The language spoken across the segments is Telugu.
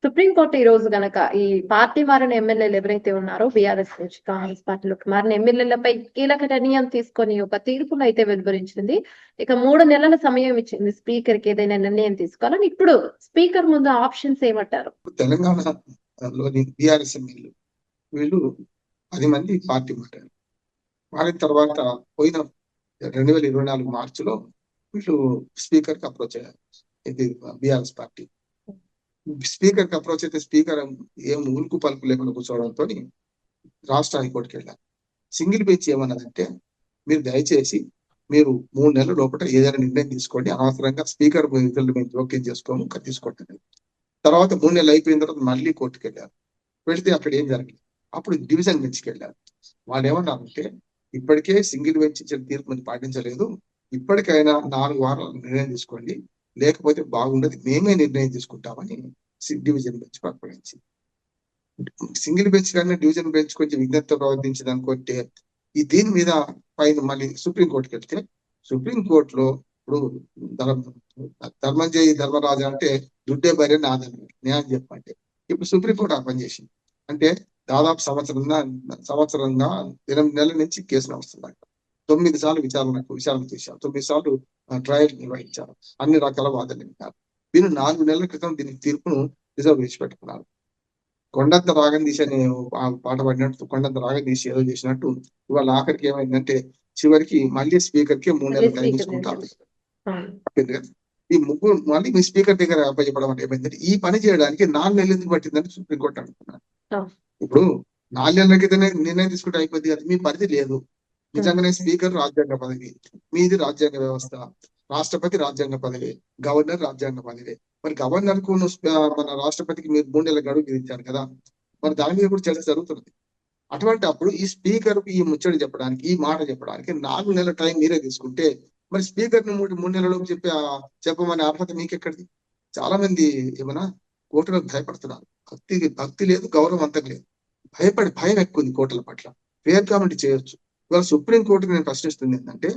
సుప్రీంకోర్టు ఈ రోజు గనక ఈ పార్టీ మారిన ఎమ్మెల్యేలు ఎవరైతే ఉన్నారో బీఆర్ఎస్ నుంచి కాంగ్రెస్ పార్టీలోకి మారిన ఎమ్మెల్యేలపై కీలక నిర్ణయం తీసుకొని ఒక తీర్పును అయితే వెలువరించింది. ఇక 3 నెలల సమయం ఇచ్చింది స్పీకర్ కి ఏదైనా నిర్ణయం తీసుకోవాలని. ఇప్పుడు స్పీకర్ ముందు ఆప్షన్స్ ఏమంటారు? తెలంగాణలోని బీఆర్ఎస్ ఎమ్మెల్యేలు వీళ్ళు 10 మంది పార్టీ మారారు. మారిన తర్వాత పోయిన 2024 మార్చిలో వీళ్ళు స్పీకర్ కి అప్రోచ్ అయ్యారు. ఇది బీఆర్ఎస్ పార్టీ స్పీకర్ కి అప్రోచ్ అయితే స్పీకర్ ఏం ఉలుకు పలుకు లేకుండా కూర్చోవడంతో రాష్ట్ర హైకోర్టుకి వెళ్ళారు. సింగిల్ బెంచ్ ఏమన్నదంటే, మీరు దయచేసి మీరు 3 నెలల లోపల ఏదైనా నిర్ణయం తీసుకోండి, అనవసరంగా స్పీకర్ విధులు మేము జోక్యం చేసుకోము, తీసుకోండి. తర్వాత 3 నెలలు అయిపోయిన తర్వాత మళ్ళీ కోర్టుకి వెళ్ళారు. వెళితే అక్కడ ఏం జరిగింది, అప్పుడు డివిజన్ బెంచ్కి వెళ్ళారు. వాళ్ళు ఏమన్నారంటే, ఇప్పటికే సింగిల్ బెంచ్ ఇచ్చిన తీర్పుని పాటించలేదు, ఇప్పటికైనా 4 వారాలు నిర్ణయం తీసుకోండి, లేకపోతే బాగుండదు, మేమే నిర్ణయం తీసుకుంటామని డివిజన్ బెంచ్ ప్రకటించింది. సింగిల్ బెంచ్ కన్నా డివిజన్ బెంచ్ కొంచెం విజ్ఞత ప్రవర్తించింది అనుకుంటే, ఈ దీని మీద పైన మళ్ళీ సుప్రీంకోర్టుకి వెళ్తే, సుప్రీంకోర్టులో ఇప్పుడు ధర్మంజయ్ ధర్మరాజు అంటే దుడ్డే భార్య నాదని న్యాయం చెప్పంటే, ఇప్పుడు సుప్రీంకోర్టు ఆ పని చేసింది. అంటే దాదాపు సంవత్సరంగా 8 నెలల నుంచి కేసు నడుస్తున్నాయి. 9 సార్లు విచారణ చేశారు, 9 సార్లు ట్రయల్ నిర్వహించారు, అన్ని రకాల వాదనలు విన్నారు. వీళ్ళు 4 నెలల క్రితం దీనికి తీర్పును రిజర్వ్ చేసి పెట్టుకున్నారు. కొండంత రాగం తీసి అనే పాట పాడినట్టు కొండంత రాగం తీసి ఏదో చేసినట్టు ఇవాళ ఆఖరికి ఏమైందంటే, చివరికి మళ్ళీ స్పీకర్ కి 3 నెలలు టైం తీసుకుంటారు. ఈ ముగ్గురు మళ్ళీ మీ స్పీకర్ దగ్గర అప్పచెప్పడం అంటే ఏమైందంటే, ఈ పని చేయడానికి 4 నెలలు ఎందుకు పట్టిందని సుప్రీంకోర్టు అంటున్నారు. ఇప్పుడు 4 నెలల క్రితమే నిర్ణయం తీసుకుంటే అయిపోద్ది కదా, మీ పరిధి లేదు. నిజంగానే స్పీకర్ రాజ్యాంగ పదవి, మీది రాజ్యాంగ వ్యవస్థ, రాష్ట్రపతి రాజ్యాంగ పదవి, గవర్నర్ రాజ్యాంగ పదవి. మరి గవర్నర్ కు మన రాష్ట్రపతికి మీరు 3 నెలల గడువు విధించారు కదా, మరి దాని మీద కూడా చర్చ జరుగుతుంది. అటువంటి అప్పుడు ఈ స్పీకర్ కు ఈ ముచ్చడి చెప్పడానికి, ఈ మాట చెప్పడానికి 4 నెలల టైం మీరే తీసుకుంటే, మరి స్పీకర్ ను 3 నెలలకు చెప్పమనే అర్హత మీకెక్కడిది? చాలా మంది ఏమన్నా కోర్టులకు భయపడుతున్నారు. భక్తి లేదు, గౌరవం అంతం లేదు, భయం ఎక్కువ ఉంది కోర్టుల పట్ల. ఫేర్ కామెంట్ చేయొచ్చు. ఇవాళ సుప్రీంకోర్టుకి నేను ప్రశ్నిస్తుంది ఏంటంటే,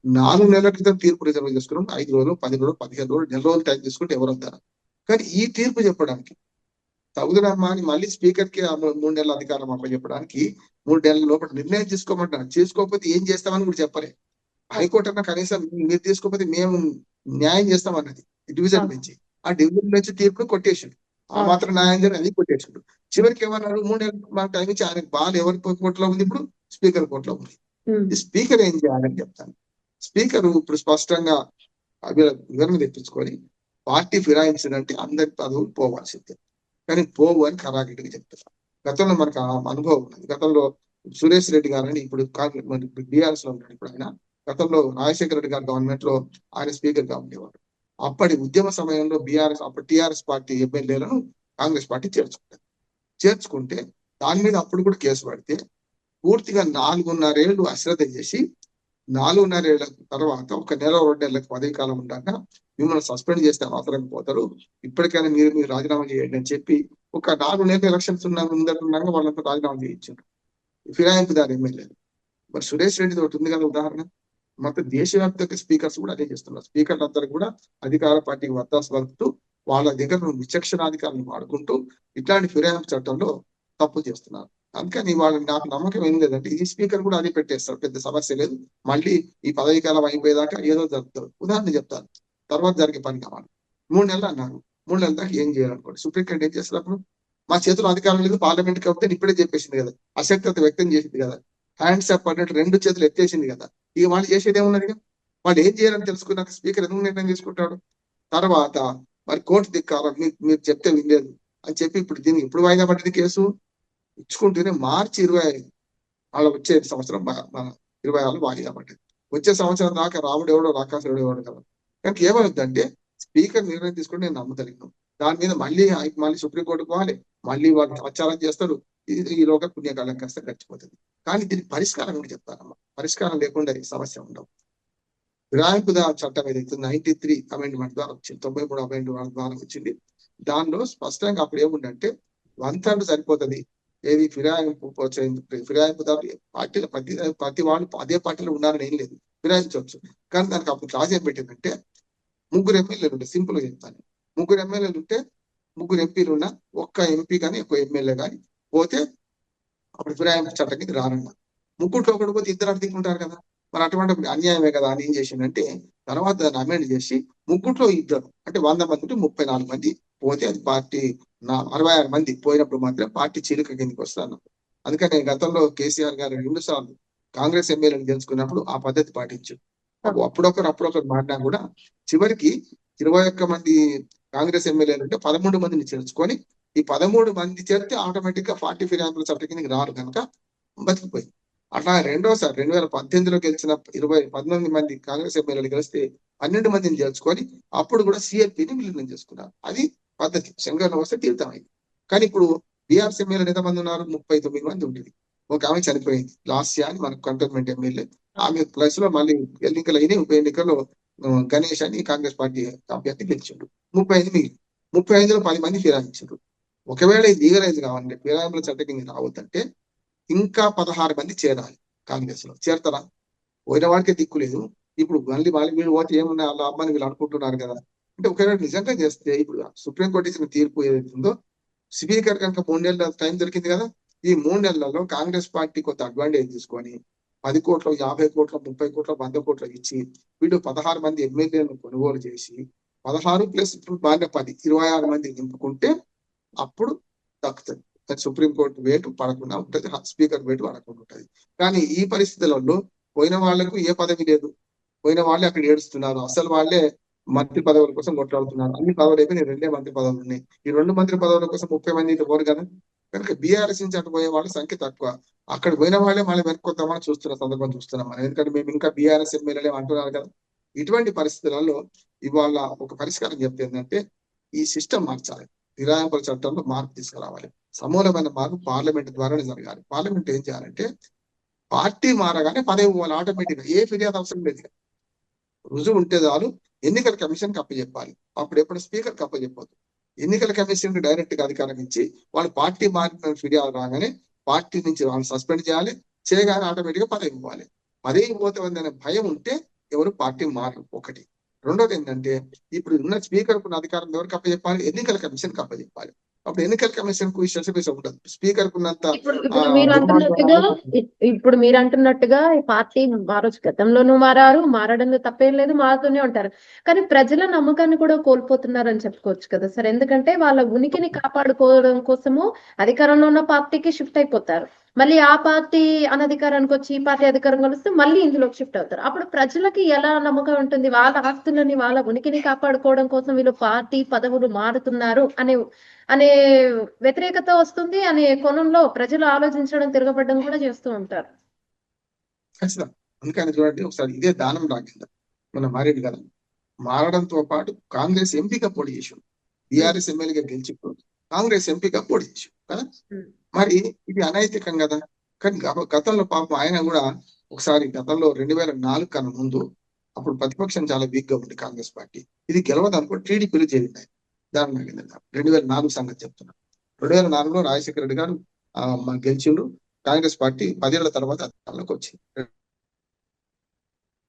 4 నెలల క్రితం తీర్పు రిజర్వ్ చేసుకున్నాం, 5 రోజులు, 10 రోజులు, 15 రోజులు, 1 నెల రోజులు టైం తీసుకుంటే ఎవరు వద్దారు? కానీ ఈ తీర్పు చెప్పడానికి తగుదనమ్మా అని మళ్ళీ స్పీకర్ కి 3 నెలల అధికారం అప్పచెప్పడానికి 3 నెలల లోపల నిర్ణయం తీసుకోమంటారు. చేసుకోకపోతే ఏం చేస్తామని కూడా చెప్పలే. హైకోర్టు అన్న కనీసం మీరు తీసుకోకపోతే మేము న్యాయం చేస్తామన్నది డివిజన్ బెంచ్. ఆ డివిజన్ బెంచ్ తీర్పును కొట్టేసాడు. ఆ మాత్రం న్యాయం జరిగి అది కొట్టేసాడు. చివరికి ఏమన్నారు, 3 నెలలు మాకు టైం ఇచ్చి ఆయనకు బాల్ ఎవరి కోర్టులో ఉంది, ఇప్పుడు స్పీకర్ కోర్టులో ఉంది. ఈ స్పీకర్ ఏం చేయాలని చెప్తాను. స్పీకర్ ఇప్పుడు స్పష్టంగా వివరణ తెప్పించుకొని పార్టీ ఫిరాయించిందంటే అందరి పదవులు పోవాల్సిందే, కానీ పోవు అని ఖరాఖండిగా చెప్తారు. గతంలో మనకు అనుభవం ఉన్నది. గతంలో సురేష్ రెడ్డి గారని ఇప్పుడు బీఆర్ఎస్ లో ఉన్నాడు. ఇప్పుడు ఆయన గతంలో రాజశేఖర రెడ్డి గారి గవర్నమెంట్ లో ఆయన స్పీకర్ గా ఉండేవాడు. అప్పటి ఉద్యమ సమయంలో అప్పుడు టీఆర్ఎస్ పార్టీ ఎమ్మెల్యేలను కాంగ్రెస్ పార్టీ చేర్చుకుంటే దాని మీద అప్పుడు కూడా కేసు పడితే పూర్తిగా 4.5 ఏళ్ళు అశ్రద్ధ చేసి 4.5 ఏళ్ల తర్వాత 1 నెల 2 నెలలకు పదవి కాలం ఉండగా మిమ్మల్ని సస్పెండ్ చేస్తే అవసరం పోతారు, ఇప్పటికైనా మీరు రాజీనామా చేయండి అని చెప్పి ఒక 4 నెలల ఎలక్షన్స్ ముందరగా వాళ్ళంతా రాజీనామా చేయించారు ఫిరాయింపుదారు ఎమ్మెల్యేలు. మరి సురేష్ రెడ్డి ఒకటి ఉంది కదా ఉదాహరణ. మొత్తం దేశవ్యాప్తంగా స్పీకర్స్ కూడా అదే చేస్తున్నారు. స్పీకర్లు అందరూ కూడా అధికార పార్టీకి వత్తాసు పలుకుతూ వాళ్ళ దగ్గర విచక్షణాధికారులను వాడుకుంటూ ఇట్లాంటి ఫిరాయింపు చట్టంలో తప్పు చేస్తున్నారు. అందుకని నాకు నమ్మకం ఏం లేదంటే ఈ స్పీకర్ కూడా అది పెట్టేస్తారు, పెద్ద సమస్య లేదు, మళ్ళీ ఈ పదవి కాలం అయిపోయేదాకా ఏదో జరుగుతుంది. ఉదాహరణ చెప్తాను, తర్వాత జరిగే పని కావాలి. 3 నెలలు అన్నారు, 3 నెలల దాకా ఏం చేయాలనుకోండి. సుప్రీంకోర్టు ఏం చేస్తారు, అప్పుడు మా చేతిలో అధికారం లేదు, పార్లమెంట్ కాబట్టి ఇప్పుడే చెప్పేసింది కదా, అశక్తత వ్యక్తం చేసింది కదా, హ్యాండ్స్ అప్ అన్నట్టు 2 చేతులు ఎత్తేసింది కదా, ఇక వాళ్ళు చేసేది ఏమున్నది? వాళ్ళు ఏం చేయాలని తెలుసుకున్నాక స్పీకర్ ఎందుకు నిర్ణయం తీసుకుంటాడు? తర్వాత మరి కోర్టు ధిక్కారం, మీరు చెప్తే వినలేదు అని చెప్పి ఇప్పుడు దీన్ని ఇప్పుడు వాయిదా పడ్డది కేసు ఇచ్చుకుంటూనే మార్చి 25 వాళ్ళ వచ్చే సంవత్సరం 26 వాయిదా పడ్డది. వచ్చే సంవత్సరం దాకా రాముడు ఎవడో రాకాసుడు ఎవడో కదా. కానీ ఏమవుతుందంటే స్పీకర్ నిర్ణయం తీసుకుంటే నేను నమ్మదలిగిన దాని మీద మళ్ళీ సుప్రీంకోర్టుకు పోవాలి, మళ్ళీ వాళ్ళు ప్రచారం చేస్తారు, ఈలోగా పుణ్యకాలం కాస్త గడిచిపోతుంది. కానీ దీనికి పరిష్కారం కూడా చెప్తారమ్మా. పరిష్కారం లేకుండా ఈ సమస్య ఉండవు. ఫిరాయింపుదా చట్టం ఏదైతే 93 అమెండ్మెంట్ ద్వారా వచ్చింది, 93 అమెండ్మెంట్ ద్వారా వచ్చింది. దానిలో స్పష్టంగా అప్పుడు ఏముందంటే 1/3 సరిపోతుంది. ఏది ఫిరాయింపుదారు పార్టీలో ప్రతి వాళ్ళు అదే పార్టీలో ఉండాలని ఏం లేదు, ఫిరాయించవచ్చు. కానీ దానికి అప్పుడు క్లాజ్ ఏం పెట్టిందంటే 3 ఎమ్మెల్యేలు ఉంటే, సింపుల్ గా చెప్తాను, 3 ఎమ్మెల్యేలు ఉంటే ముగ్గురు ఎంపీలు ఉన్నా ఒక్క ఎంపీ కానీ ఒక్క ఎమ్మెల్యే కానీ పోతే అప్పుడు ఫిరాయింపు చట్టం కింద రారన్న. ముగ్గుట్లో ఒకటి పోతే ఇద్దరు అర్థికుంటారు కదా, మరి అటువంటి అన్యాయమే కదా అని ఏం చేసిండంటే తర్వాత దాన్ని అమెండ్ చేసి ముగ్గుట్లో ఇద్దరు అంటే 100 మంది ఉంటే 34 మంది పోతే అది పార్టీ 66 మంది పోయినప్పుడు మాత్రం పార్టీ చీలిక కిందకి వస్తాను. అందుకని గతంలో కేసీఆర్ గారు 2 సార్లు కాంగ్రెస్ ఎమ్మెల్యేని గెలుచుకున్నప్పుడు ఆ పద్ధతి పాటించు. అప్పుడొకరు మారినా కూడా చివరికి 21 మంది కాంగ్రెస్ ఎమ్మెల్యేలు ఉంటే 13 మందిని చేర్చుకొని ఈ 13 మంది చేరితే ఆటోమేటిక్ గా పార్టీ ఫిరాయింపుల చట్టం కిందకి రారు కనుక బతికిపోయింది. అట్లా రెండోసారి 2018లో గెలిచిన 19 మంది కాంగ్రెస్ ఎమ్మెల్యేలు గెలిస్తే 12 మందిని చేర్చుకొని అప్పుడు కూడా సిఎల్పిని విలీనం చేసుకున్నారు. అది పద్ధతి. శంకర్ వస్తే తీర్థమైంది. కానీ ఇప్పుడు బీఆర్ఎస్ ఎమ్మెల్యేలు ఎంతమంది ఉన్నారు? 39 మంది ఉంటుంది. ఒక ఆమె చనిపోయింది లాస్యా అని మనకు కంటోన్మెంట్ ఎమ్మెల్యే. ఆమె ప్లస్ లో మళ్ళీ ఎన్నికలు అయినాయి. ఉప ఎన్నికల్లో గణేష్ అని కాంగ్రెస్ పార్టీ అభ్యర్థి గెలిచిండు. 35 మిగిలి 35లో 10 మంది ఫిరాయించారు. ఒకవేళ ఇది లీగలైజ్ కావాలంటే ఫిరాయింపుల చట్టం కింద రావద్దంటే ఇంకా 16 మంది చేరాలి. కాంగ్రెస్ లో చేరతారా? పోయిన వాడికే దిక్కు లేదు. ఇప్పుడు మళ్ళీ వీళ్ళు పోతే ఏమన్నా వాళ్ళ అమ్మని వీళ్ళు అనుకుంటున్నారు కదా. అంటే ఒకవేళ నిజంగా చేస్తే ఇప్పుడు సుప్రీంకోర్టు ఇచ్చిన తీర్పు ఏదైతుందో స్పీకర్ కనుక 3 నెలల టైం దొరికింది కదా, ఈ 3 నెలలలో కాంగ్రెస్ పార్టీ కొంత అడ్వాంటేజ్ తీసుకొని 10 కోట్లు 50 కోట్లు 30 కోట్లు 100 కోట్లు ఇచ్చి వీళ్ళు 16 మంది ఎమ్మెల్యేలను కొనుగోలు చేసి 16 ప్లస్ ఇప్పుడు బాగా 10 26 మంది నింపుకుంటే అప్పుడు దక్కుతుంది. సుప్రీంకోర్టు వేటు పడకుండా ఉంటుంది, స్పీకర్ వేటు పడకుండా ఉంటుంది. కానీ ఈ పరిస్థితులలో పోయిన వాళ్లకు ఏ పదవి లేదు. పోయిన వాళ్ళే అక్కడ ఏడుస్తున్నారు. అసలు వాళ్ళే మంత్రి పదవుల కోసం కొట్లాడుతున్నారు. అన్ని పదవులు అయిపోయి 2 మంత్రి పదవులు ఉన్నాయి. ఈ 2 మంత్రి పదవుల కోసం 30 మంది పోరు కదా. కనుక బీఆర్ఎస్ నుంచి అటు పోయే వాళ్ళ సంఖ్య తక్కువ. అక్కడ పోయిన వాళ్ళే మళ్ళీ వెనుకొద్దామని చూస్తున్న సందర్భం చూస్తున్నాం మనం. ఎందుకంటే మేము ఇంకా బీఆర్ఎస్ ఎమ్మెల్యేలే అంటున్నారు కదా. ఇటువంటి పరిస్థితులలో ఇవాళ ఒక పరిష్కారం చెప్తే ఏంటంటే ఈ సిస్టమ్ మార్చాలి. ఫిరాయింపుల చట్టంలో మార్పు తీసుకురావాలి. సమూలమైన మార్పు పార్లమెంట్ ద్వారానే జరగాలి. పార్లమెంట్ ఏం చేయాలంటే పార్టీ మారగానే పదవి పోవాలి ఆటోమేటిక్ గా. ఏ ఫిర్యాదు అవసరం లేదు. రుజువు ఉంటే చాలు ఎన్నికల కమిషన్ కి అప్పచెప్పాలి. అప్పుడు ఎప్పుడు స్పీకర్ కి అప్పచెప్పొద్దు. ఎన్నికల కమిషన్ కి డైరెక్ట్ గా అధికారం ఇచ్చి వాళ్ళు పార్టీ మారిన ఫిర్యాదు రాగానే పార్టీ నుంచి వాళ్ళు సస్పెండ్ చేయాలి. చేయగానే ఆటోమేటిక్ గా పదవి ఇవ్వాలి. పదవి పోతుందనే భయం ఉంటే ఎవరు పార్టీ మారరు. ఒకటి. రెండోది ఏంటంటే ఇప్పుడు ఉన్న స్పీకర్ కున్న అధికారం ఎవరికి అప్పచెప్పాలి? ఎన్నికల కమిషన్ కి అప్పచెప్పాలి. అప్పుడు ఎన్నికల కమిషన్ కు శశబిషం ఉండదు. స్పీకర్ కున్నంత ఇప్పుడు మీరు అంటున్నట్టుగా ఈ పార్టీ మారొచ్చు. గతంలోనూ మారారు, మారడంలో తప్పేం లేదు, మారుతూనే ఉంటారు. కానీ ప్రజల నమ్మకాన్ని కూడా కోల్పోతున్నారు అని చెప్పుకోవచ్చు కదా సార్. ఎందుకంటే వాళ్ళ ఉనికిని కాపాడుకోవడం కోసము అధికారంలో ఉన్న పార్టీకి షిఫ్ట్ అయిపోతారు. మళ్ళీ ఆ పార్టీ అనధికారానికి వచ్చి ఈ పార్టీ అధికారం కలిస్తే మళ్ళీ ఇందులోకి షిఫ్ట్ అవుతారు. అప్పుడు ప్రజలకి ఎలా నమ్మకం ఉంటుంది? వాళ్ళ ఆస్తులని వాళ్ళ ఉనికిని కాపాడుకోవడం కోసం వీళ్ళు పార్టీ పదవులు మారుతున్నారు అనే వ్యతిరేకత వస్తుంది. అనే కోణంలో ప్రజలు ఆలోచించడం, తిరగబడడం కూడా చేస్తూ ఉంటారు. ఖచ్చితంగా. అందుకని చూడండి ఒకసారి ఇదే దానం రాకింద మన మారేడు కదా, మారడంతో పాటు కాంగ్రెస్ ఎంపీగా పోటీ చేసాడు. బీఆర్ఎస్ ఎమ్మెల్యేగా గెలిచిప్పుడు కాంగ్రెస్ ఎంపీగా పోటీ చేసాడు కదా. మరి ఇది అనైతికం కదా. కానీ గతంలో పాపం ఆయన కూడా ఒకసారి గతంలో 2004 కన్నా ముందు అప్పుడు ప్రతిపక్షం చాలా వీక్ గా ఉంది కాంగ్రెస్ పార్టీ. ఇది గెలవదు అనుకో టీడీపీలు చేరింది. దాని 2004 సంగతి చెప్తున్నా. 2004లో రాజశేఖర రెడ్డి గారు గెలిచిండు. కాంగ్రెస్ పార్టీ 10 ఏళ్ల తర్వాత అధికారంలోకి వచ్చింది.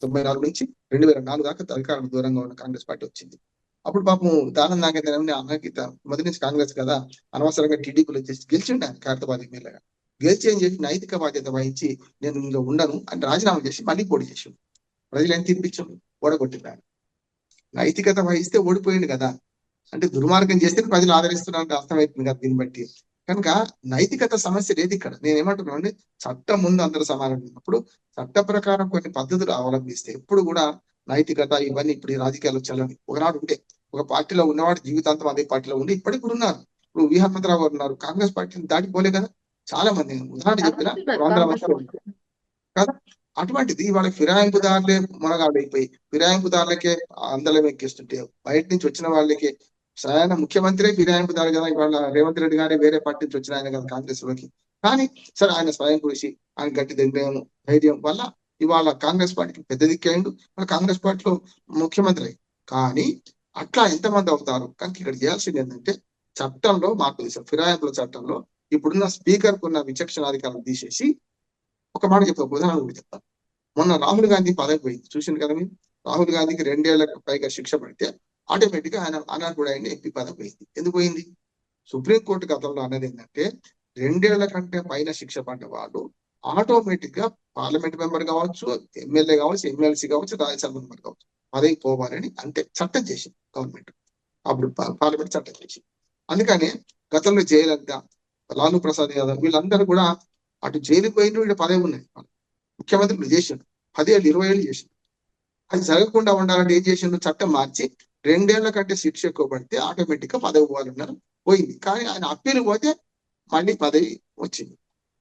94 నుంచి 2004 దాకా అధికారానికి దూరంగా ఉన్న కాంగ్రెస్ పార్టీ వచ్చింది. అప్పుడు పాపం దానం నాగేంద్ర అన్నగీత మొదటి నుంచి కాంగ్రెస్ కదా, అనవసరంగా టీడీపీలో గెలిచిండు ఆయన ఖైరతాబాద్ ఎమ్మెల్యేగా. గెలిచి అని చెప్పి నైతిక బాధ్యత వహించి నేను ఇందులో ఉండను అని రాజీనామా చేసి మళ్ళీ పోటీ చేసిండు. ప్రజలు ఎంత తినిపించాడు? ఓడగొట్టిండు. నైతికత వహిస్తే ఓడిపోయింది కదా. అంటే దుర్మార్గం చేస్తే ప్రజలు ఆదరిస్తున్నారంటే అర్థమవుతుంది కదా దీన్ని బట్టి. కనుక నైతికత సమస్య లేదు ఇక్కడ. నేను ఏమంటున్నాను, చట్టం ముందు అందరూ సమానం ఉన్నప్పుడు చట్ట ప్రకారం కొన్ని పద్ధతులు అవలంబిస్తే ఎప్పుడు కూడా నైతికత ఇవన్నీ ఇప్పుడు ఈ రాజకీయాలు చల్లని. ఒకనాడు ఉంటే ఒక పార్టీలో ఉన్నవాడు జీవితాంతం అదే పార్టీలో ఉండి ఇప్పటికి కూడా ఉన్నారు. ఇప్పుడు హనుమంతరావు గారు ఉన్నారు, కాంగ్రెస్ పార్టీని దాటిపోలే కదా. చాలా మంది ఉదాహరణ చెప్పిన 200 మంది కదా. అటువంటిది వాళ్ళకి ఫిరాయింపుదారులే మునగాడైపోయి ఫిరాయింపుదారులకే అందలం ఎక్కిస్తుంటే బయట నుంచి వచ్చిన వాళ్ళకి స్వయాన ముఖ్యమంత్రి ఫిరాయింపుదారు కదా. ఇవాళ రేవంత్ రెడ్డి గారే వేరే పార్టీ నుంచి వచ్చిన ఆయన కదా కాంగ్రెస్ లోకి. కానీ సరే ఆయన స్వయం కృషి, ఆయన గట్టి ధైర్యం వల్ల ఇవాళ కాంగ్రెస్ పార్టీకి పెద్ద దిక్కైండు. వాళ్ళ కాంగ్రెస్ పార్టీలో ముఖ్యమంత్రి. కానీ అట్లా ఎంతమంది అవుతారు? కనుక ఇక్కడ చేయాల్సింది ఏంటంటే చట్టంలో మార్పు తీసారు. ఫిరాయింపుల చట్టంలో ఇప్పుడున్న స్పీకర్ కున్న విచక్షణాధికారం తీసేసి ఒక మాట చెప్తాను, ఉదాహరణ కూడా చెప్తాను. మొన్న రాహుల్ గాంధీ పదవి పోయింది చూసింది కదా మీరు. రాహుల్ గాంధీకి 2 ఏళ్లకు పైగా శిక్ష పడితే ఆటోమేటిక్ గా ఆయన అనర్హుడు అయిన ఎంపీ పదవి పోయింది. ఎందుకు పోయింది? సుప్రీంకోర్టు గతంలో అన్నది ఏంటంటే 2 ఏళ్ల కంటే పైన శిక్ష పడ్డ వాళ్ళు ఆటోమేటిక్ గా పార్లమెంట్ మెంబర్ కావచ్చు, ఎమ్మెల్యే కావచ్చు, ఎమ్మెల్సీ కావచ్చు, రాజ్యసభ మెంబర్ కావచ్చు, పదవి పోవాలని అంటే చట్టం చేసింది గవర్నమెంట్. అప్పుడు పార్లమెంట్ చట్టం చేసింది. అందుకని గతంలో జయలలిత, లాలూ ప్రసాద్ యాదవ్ వీళ్ళందరూ కూడా అటు జైలుకి పోయిన వీళ్ళ పదవి ఉన్నాయి. ముఖ్యమంత్రులు చేసిండు 10 ఏళ్ళు 20 ఏళ్ళు చేసిండు. అది జరగకుండా ఉండాలంటే ఏం చేసిండు? చట్టం మార్చి 2 ఏళ్ల కంటే శిక్ష ఎక్కువ పడితే ఆటోమేటిక్ గా పదవి పోవాలన్నారు. పోయింది. కానీ ఆయన అప్పీలు పోతే మళ్ళీ పదవి వచ్చింది.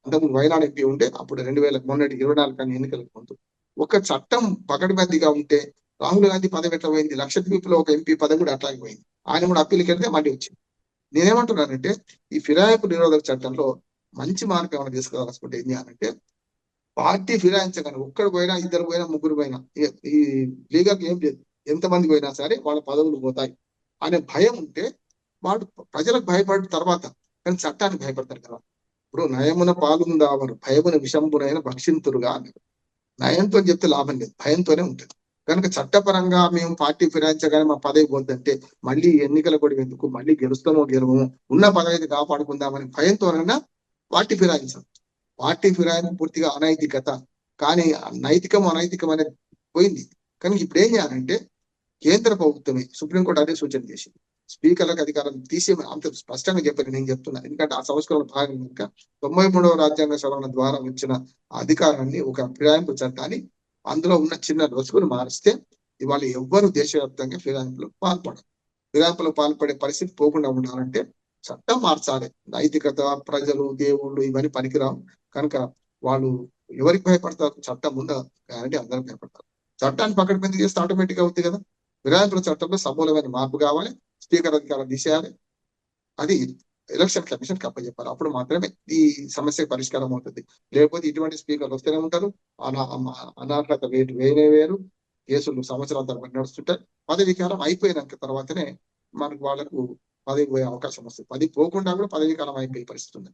అంతకుముందు వయనాడు ఎంపీ ఉంటే అప్పుడు 2000 మొన్నటి 24 కానీ ఎన్నికలకు ముందు ఒక చట్టం పకడ్బందీగా ఉంటే రాహుల్ గాంధీ పదవి ఎట్లా పోయింది? లక్షద్వీప్ లో ఒక ఎంపీ పదవి కూడా అట్లాగే పోయింది. ఆయన కూడా అప్పీల్కి వెళ్తే మళ్ళీ వచ్చింది. నేనేమంటున్నానంటే ఈ ఫిరాయింపు నిరోధక చట్టంలో మంచి మార్పు ఏమైనా తీసుకురావాల్సుకుంటే ఏం చేయాలంటే పార్టీ ఫిరాయించగానే ఒక్కడు పోయినా, ఇద్దరు పోయినా, ముగ్గురు పోయినా ఈ లీగల్ ఏం లేదు, ఎంతమంది పోయినా సరే వాళ్ళ పదవులు పోతాయి అనే భయం ఉంటే వాడు ప్రజలకు భయపడిన తర్వాత కానీ చట్టానికి భయపడతారు కదా. ఇప్పుడు నయమున పాలుందావరు భయమున విషంబునైన భక్షింతురుగా అన్నారు. నయంతో చెప్తే లాభం లేదు, భయంతోనే ఉంటుంది. కనుక చట్టపరంగా మేము పార్టీ ఫిరాయించగానే మా పదవి పోద్దంటే మళ్ళీ ఎన్నికల కూడా ఎందుకు, మళ్ళీ గెలుస్తామో గెలవము, ఉన్న పదవిని కాపాడుకుందామని భయంతోనైనా పార్టీ ఫిరాయించాం. పార్టీ ఫిరాయింపు పూర్తిగా అనైతికత, కానీ నైతికం అనైతికం అనేది పోయింది. కనుక ఇప్పుడు ఏం చేయాలంటే కేంద్ర ప్రభుత్వమే, సుప్రీంకోర్టు అదే సూచన చేసింది, స్పీకర్లకు అధికారం తీసేయమని అంత స్పష్టంగా చెప్పారు. నేను చెప్తున్నా ఎందుకంటే ఆ సంస్కరణ భాగం కనుక 93వ రాజ్యాంగ సవరణ ద్వారా వచ్చిన అధికారాన్ని ఒక ఫిరాయింపు చట్టాన్ని అందులో ఉన్న చిన్న లొసుగులు మారిస్తే ఇవాళ ఎవ్వరు దేశవ్యాప్తంగా ఫిరాయింపులకు పాల్పడరు. ఫిరాయింపులకు పాల్పడే పరిస్థితి పోకుండా ఉండాలంటే చట్టం మార్చాలి. నైతికత, ప్రజలు, దేవుళ్ళు ఇవన్నీ పనికిరావు. కనుక వాళ్ళు ఎవరికి భయపడతారు? చట్టం ఉందా గ్యారంటీ అందరూ భయపడతారు. చట్టాన్ని పక్కన పెంచి చేస్తే ఆటోమేటిక్ గా అవుతుంది కదా. ఫిరాయింపుల చట్టంలో సమూలమైన మార్పు కావాలి, స్పీకర్ అధికారం తీసేయాలి, అది ఎలక్షన్ కమిషన్ అప్పచెప్పాలి. అప్పుడు మాత్రమే ఈ సమస్య పరిష్కారం అవుతుంది. లేకపోతే ఇటువంటి స్పీకర్లు వస్తూనే ఉంటారు, అనర్హత రేటు వేరే వేరు, కేసులు సంవత్సరాల తరబడి నడుస్తుంటాయి. పదవీకాలం అయిపోయినాక తర్వాతనే మనకు వాళ్ళకు పదవి పోయే అవకాశం వస్తుంది. పదవి పోకుండా కూడా పదవీకాలం అయిపోయే పరిస్థితి ఉంది.